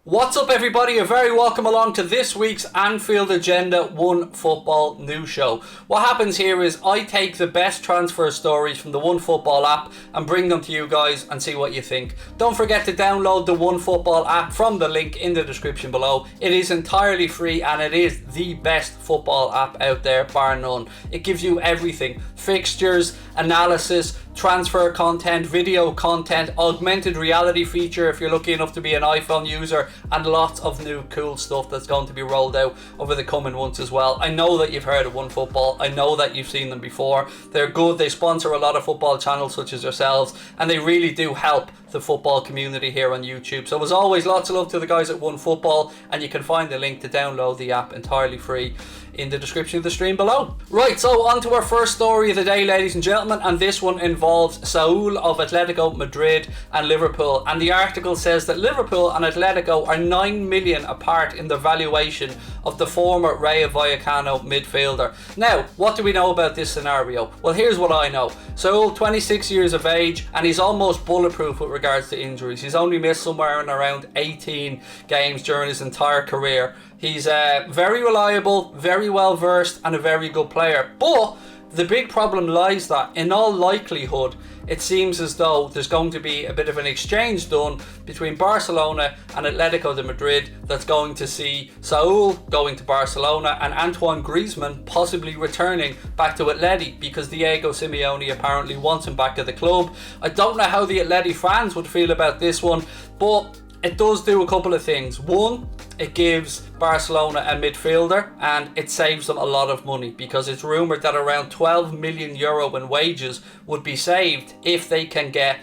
What's up, everybody? You're very welcome along to this week's Anfield Agenda One Football News Show. What happens here is I take the best transfer stories from the One Football app and bring them to you guys and see what you think. Don't forget to download the One Football app from the link in the description below. It is entirely free and it is the best football app out there, bar none. It gives you everything: fixtures, analysis, transfer content, video content, augmented reality feature if you're lucky enough to be an iPhone user, and lots of new cool stuff that's going to be rolled out over the coming months as well. I know that you've heard of One Football. I know that you've seen them before. They're good. They sponsor a lot of football channels such as yourselves, and they really do help the football community here on YouTube. So as always, lots of love to the guys at One Football, and you can find the link to download the app entirely free in the description of the stream below. Right, so on to our first story of the day, ladies and gentlemen, and this one involves Saul of Atletico Madrid and Liverpool. And the article says that Liverpool and Atletico are 9 million apart in the valuation of the former Rayo Vallecano midfielder. Now, what do we know about this scenario? Well, here's what I know. Saul, 26 years of age, and he's almost bulletproof with regards to injuries. He's only missed somewhere in around 18 games during his entire career. He's very reliable, very well versed, and a very good player. But the big problem lies that, in all likelihood, it seems as though there's going to be a bit of an exchange done between Barcelona and Atletico de Madrid that's going to see Saul going to Barcelona and Antoine Griezmann possibly returning back to Atleti, because Diego Simeone apparently wants him back at the club. I don't know how the Atleti fans would feel about this one, but it does do a couple of things. One, it gives Barcelona a midfielder and it saves them a lot of money, because it's rumoured that around 12 million euro in wages would be saved if they can get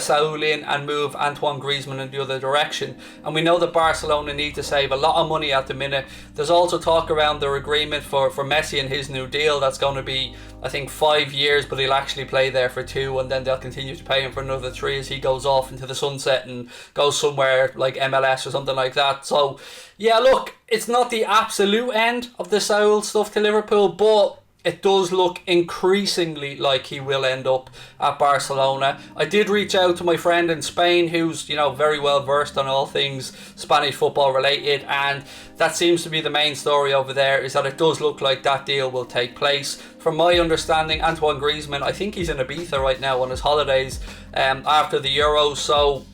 Saul in and move Antoine Griezmann in the other direction. And we know that Barcelona need to save a lot of money at the minute. There's also talk around their agreement for Messi and his new deal that's going to be, I think, 5 years, but he'll actually play there for 2, and then they'll continue to pay him for another 3 as he goes off into the sunset and goes somewhere like MLS or something like that. So yeah, look, it's not the absolute end of the Saul stuff to Liverpool, but it does look increasingly like he will end up at Barcelona. I did reach out to my friend in Spain who's, very well versed on all things Spanish football related, and that seems to be the main story over there, is that it does look like that deal will take place. From my understanding, Antoine Griezmann, I think he's in Ibiza right now on his holidays after the Euros, so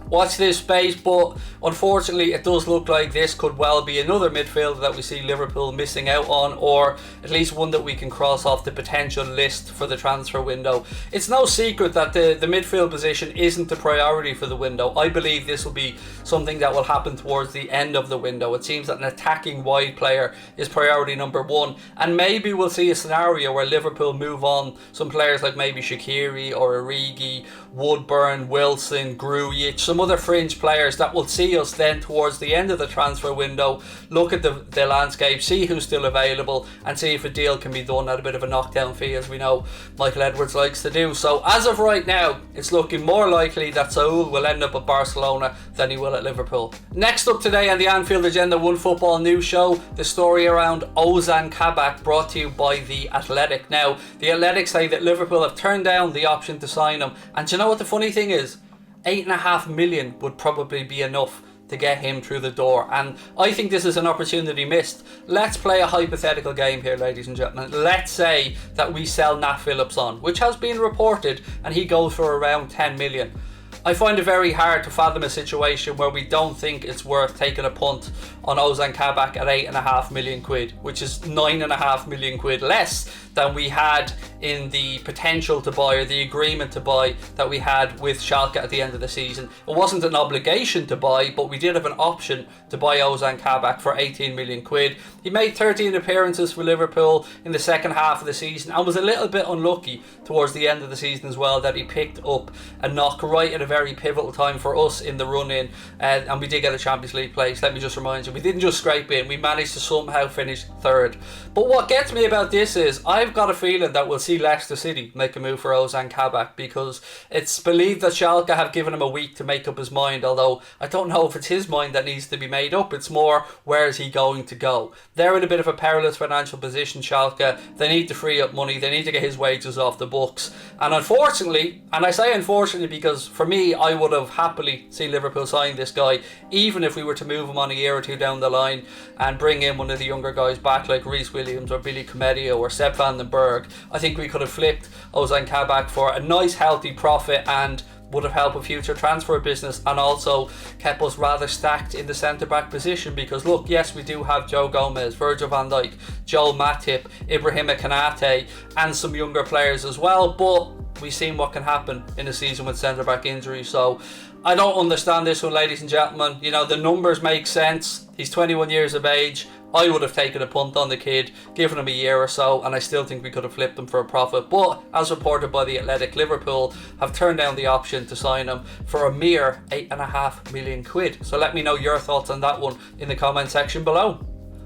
watch this space. But unfortunately it does look like this could well be another midfielder that we see Liverpool missing out on, or at least one that we can cross off the potential list for the transfer window. It's no secret that the midfield position isn't the priority for the window. I believe this will be something that will happen towards the end of the window. It seems that an attacking wide player is priority number 1, and maybe we'll see a scenario where Liverpool move on some players like maybe Shaqiri or Origi, Woodburn, Wilson, Grujic, some other fringe players that will see us then towards the end of the transfer window look at the landscape, see who's still available, and see if a deal can be done at a bit of a knockdown fee, as we know Michael Edwards likes to do. So as of right now, it's looking more likely that Saul will end up at Barcelona than he will at Liverpool. Next up today on the Anfield Agenda One Football News Show, the story around Ozan Kabak, brought to you by The Athletic. Now, The Athletic say that Liverpool have turned down the option to sign him, and do you know what the funny thing is? 8.5 million would probably be enough to get him through the door, and I think this is an opportunity missed. Let's play a hypothetical game here, ladies and gentlemen. Let's say that we sell Nat Phillips on, which has been reported, and he goes for around 10 million. I find it very hard to fathom a situation where we don't think it's worth taking a punt on Ozan Kabak at 8.5 million quid, which is 9.5 million quid less than we had in the potential to buy, or the agreement to buy that we had with Schalke at the end of the season. It wasn't an obligation to buy, but we did have an option to buy Ozan Kabak for 18 million quid. He made 13 appearances for Liverpool in the second half of the season and was a little bit unlucky towards the end of the season as well, that he picked up a knock right at a very pivotal time for us in the run-in, and we did get a Champions League place. Let me just remind you, we didn't just scrape in, we managed to somehow finish 3rd. But what gets me about this is I've got a feeling that we'll see Leicester City make a move for Ozan Kabak, because it's believed that Schalke have given him a week to make up his mind, although I don't know if it's his mind that needs to be made up. It's more, where is he going to go? They're in a bit of a perilous financial position, Schalke. They need to free up money, they need to get his wages off the books, and unfortunately, and I say unfortunately because for me me, I would have happily seen Liverpool sign this guy, even if we were to move him on a year or two down the line and bring in one of the younger guys back like Reece Williams or Billy Comedio or Sepp van den Berg. I think we could have flipped Ozan Kabak for a nice healthy profit and would have helped with future transfer business, and also kept us rather stacked in the centre-back position, because look, yes, we do have Joe Gomez, Virgil van Dijk, Joel Matip, Ibrahima Konate and some younger players as well, but we've seen what can happen in a season with centre-back injuries. So I don't understand this one, ladies and gentlemen. You know, the numbers make sense. He's 21 years of age. I would have taken a punt on the kid, given him a year or so, and I still think we could have flipped him for a profit. But as reported by The Athletic, Liverpool have turned down the option to sign him for a mere £8.5 million. So let me know your thoughts on that one in the comment section below.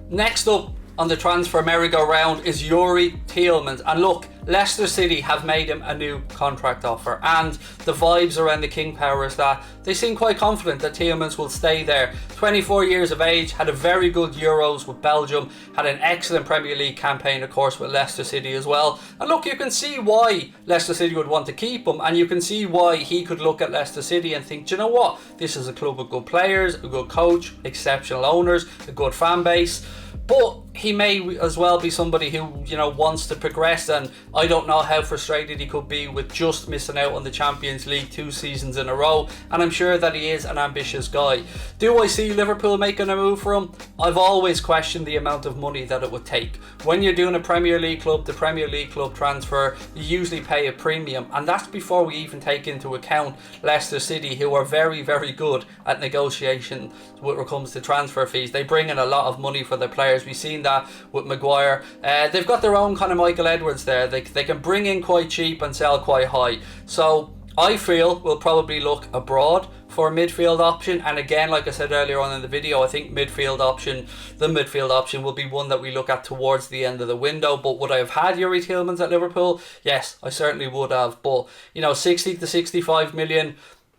Next up on the transfer merry-go-round is Youri Tielemans, and look, Leicester City have made him a new contract offer, and the vibes around the King Power is that they seem quite confident that Tielemans will stay there. 24 years of age, had a very good Euros with Belgium, had an excellent Premier League campaign of course with Leicester City as well, and look, you can see why Leicester City would want to keep him, and you can see why he could look at Leicester City and think, do you know what, this is a club with good players, a good coach, exceptional owners, a good fan base. But he may as well be somebody who, you know, wants to progress, and I don't know how frustrated he could be with just missing out on the Champions League 2 seasons in a row, and I'm sure that he is an ambitious guy. Do I see Liverpool making a move for him? I've always questioned the amount of money that it would take. When you're doing a Premier League club, the Premier League club transfer, you usually pay a premium, and that's before we even take into account Leicester City, who are very, very good at negotiation when it comes to transfer fees. They bring in a lot of money for their players. We've seen that with Maguire. They've got their own kind of Michael Edwards there. They can bring in quite cheap and sell quite high. So I feel we'll probably look abroad for a midfield option, and again, like I said earlier on in the video, I think the midfield option will be one that we look at towards the end of the window. But would I have had Youri Tielemans at Liverpool? Yes, I certainly would have. But you know, 60 to 65 million,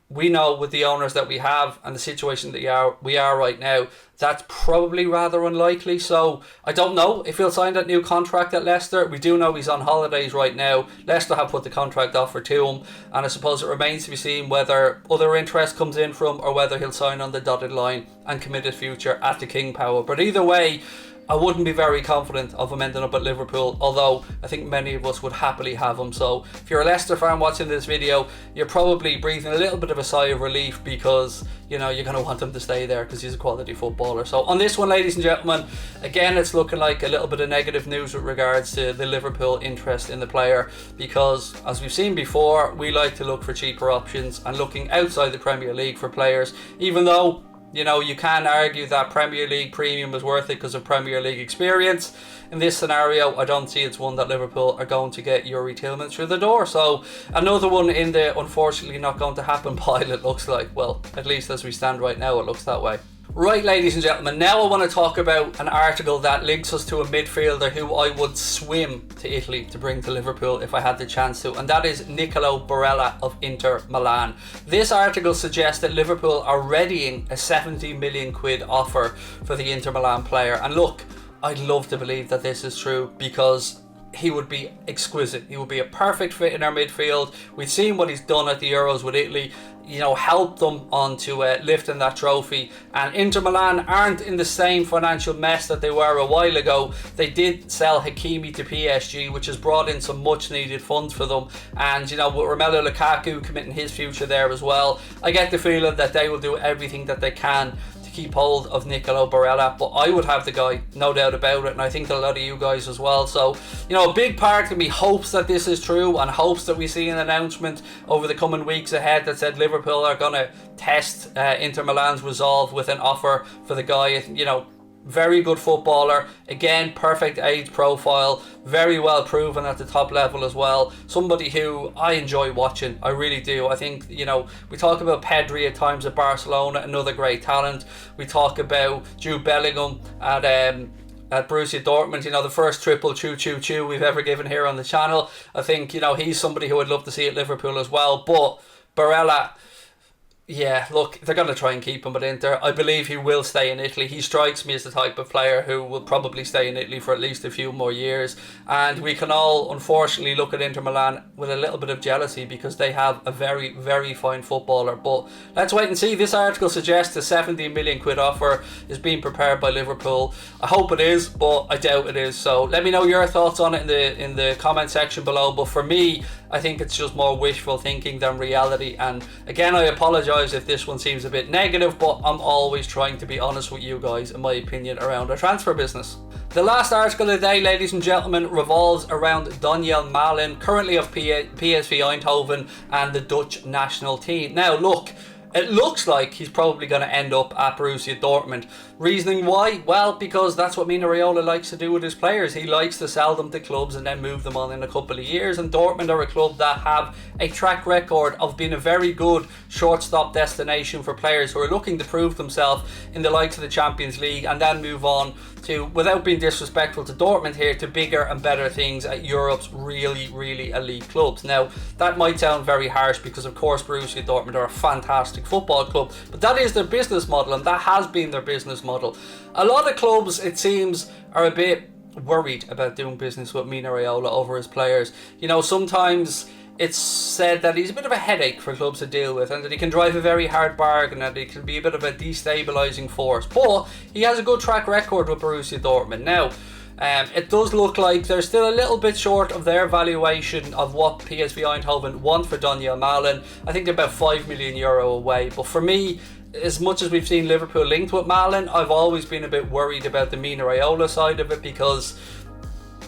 we know with the owners that we have and the situation that we are right now, that's probably rather unlikely. So I don't know if he'll sign that new contract at Leicester. We do know he's on holidays right now. Leicester have put the contract offer to him, and I suppose it remains to be seen whether other interest comes in from, or whether he'll sign on the dotted line and commit his future at the King Power. But either way, I wouldn't be very confident of him ending up at Liverpool, although I think many of us would happily have him. So if you're a Leicester fan watching this video, you're probably breathing a little bit of a sigh of relief, because you know you're going to want him to stay there because he's a quality footballer. So on this one, ladies and gentlemen, again, it's looking like a little bit of negative news with regards to the Liverpool interest in the player, because as we've seen before, we like to look for cheaper options and looking outside the Premier League for players, even though, you know, you can argue that Premier League premium is worth it because of Premier League experience. In this scenario, I don't see it's one that Liverpool are going to get Youri Tielemans through the door. So another one in the unfortunately not going to happen pile, it looks like. Well, at least as we stand right now, it looks that way. Right, ladies and gentlemen, now I want to talk about an article that links us to a midfielder who I would swim to Italy to bring to Liverpool if I had the chance to, and that is Niccolò Barella of Inter Milan. This article suggests that Liverpool are readying a 70 million quid offer for the Inter Milan player, and look, I'd love to believe that this is true, because he would be exquisite. He would be a perfect fit in our midfield. We've seen what he's done at the Euros with Italy, you know, helped them onto lifting that trophy. And Inter Milan aren't in the same financial mess that they were a while ago. They did sell Hakimi to PSG, which has brought in some much needed funds for them. And you know, with Romelu Lukaku committing his future there as well, I get the feeling that they will do everything that they can keep hold of Niccolò Barella. But I would have the guy, no doubt about it, and I think a lot of you guys as well. So you know, a big part of me hopes that this is true, and hopes that we see an announcement over the coming weeks ahead that said Liverpool are going to test Inter Milan's resolve with an offer for the guy. You know, very good footballer, again, perfect age profile, very well proven at the top level as well. Somebody who I enjoy watching, I really do. I think, you know, we talk about Pedri at times at Barcelona, another great talent. We talk about Jude Bellingham at Borussia Dortmund, you know, the first triple choo we've ever given here on the channel. I think, you know, he's somebody who I'd love to see at Liverpool as well. But Barella, Yeah, look, they're going to try and keep him at Inter. I believe he will stay in Italy. He strikes me as the type of player who will probably stay in Italy for at least a few more years. And we can all, unfortunately, look at Inter Milan with a little bit of jealousy because they have a very, very fine footballer. But let's wait and see. This article suggests a 70 million quid offer is being prepared by Liverpool. I hope it is, but I doubt it is. So let me know your thoughts on it in the comment section below. But for me, I think it's just more wishful thinking than reality. And again, I apologise if this one seems a bit negative, but I'm always trying to be honest with you guys, in my opinion, around our transfer business. The last article of the day, ladies and gentlemen, revolves around Daniel Malen, currently of PSV Eindhoven and the Dutch national team. Now, look, it looks like he's probably going to end up at Borussia Dortmund. Reasoning why? Well, because that's what Mino Raiola likes to do with his players. He likes to sell them to clubs and then move them on in a couple of years. And Dortmund are a club that have a track record of being a very good shortstop destination for players who are looking to prove themselves in the likes of the Champions League and then move on to, without being disrespectful to Dortmund here, to bigger and better things at Europe's really, really elite clubs. Now, that might sound very harsh because, of course, Borussia Dortmund are a fantastic football club, but that is their business model, and that has been their business model. A lot of clubs, it seems, are a bit worried about doing business with Mino Raiola over his players. You know, sometimes it's said that he's a bit of a headache for clubs to deal with and that he can drive a very hard bargain and he can be a bit of a destabilising force. But he has a good track record with Borussia Dortmund. Now, it does look like they're still a little bit short of their valuation of what PSV Eindhoven want for Daniel Malen. I think they're about €5 million away. But for me, as much as we've seen Liverpool linked with Malen, I've always been a bit worried about the Mino Raiola side of it because,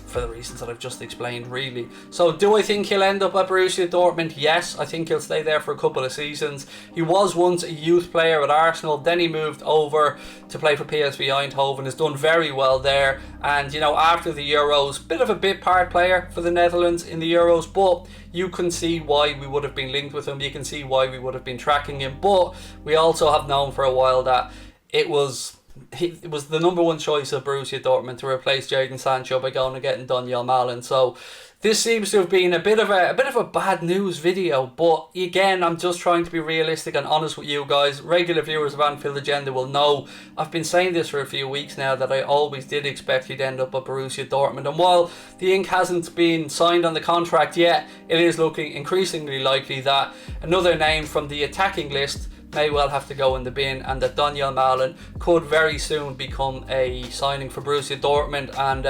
for the reasons that I've just explained, really. So do I think he'll end up at Borussia Dortmund? Yes, I think he'll stay there for a couple of seasons. He was once a youth player at Arsenal, then he moved over to play for PSV Eindhoven, has done very well there, and you know, after the Euros, bit of a bit part player for the Netherlands in the Euros, but you can see why we would have been linked with him, you can see why we would have been tracking him, but we also have known for a while that it was the number one choice of Borussia Dortmund to replace Jadon Sancho by going and getting Daniel Malen. So this seems to have been a bit of a bad news video, but again, I'm just trying to be realistic and honest with you guys. Regular viewers of Anfield Agenda will know I've been saying this for a few weeks now, that I always did expect he'd end up at Borussia Dortmund, and while the ink hasn't been signed on the contract yet, it is looking increasingly likely that another name from the attacking list may well have to go in the bin, and that Daniel Malen could very soon become a signing for Borussia Dortmund, and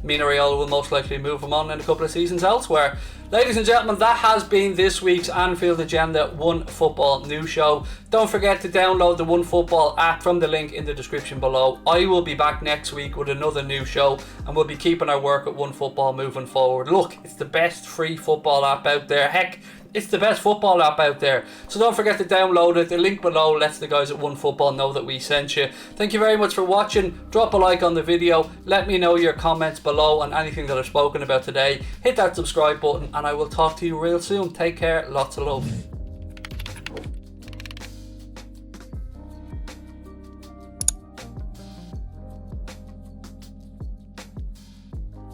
Mino Raiola will most likely move him on in a couple of seasons elsewhere. Ladies and gentlemen, that has been this week's Anfield Agenda One Football News Show. Don't forget to download the One Football app from the link in the description below. I will be back next week with another new show, and we'll be keeping our work at One Football moving forward. Look, it's the best free football app out there. Heck, it's the best football app out there. So don't forget to download it. The link below lets the guys at One Football know that we sent you. Thank you very much for watching. Drop a like on the video. Let me know your comments below on anything that I've spoken about today. Hit that subscribe button, and I will talk to you real soon. Take care. Lots of love.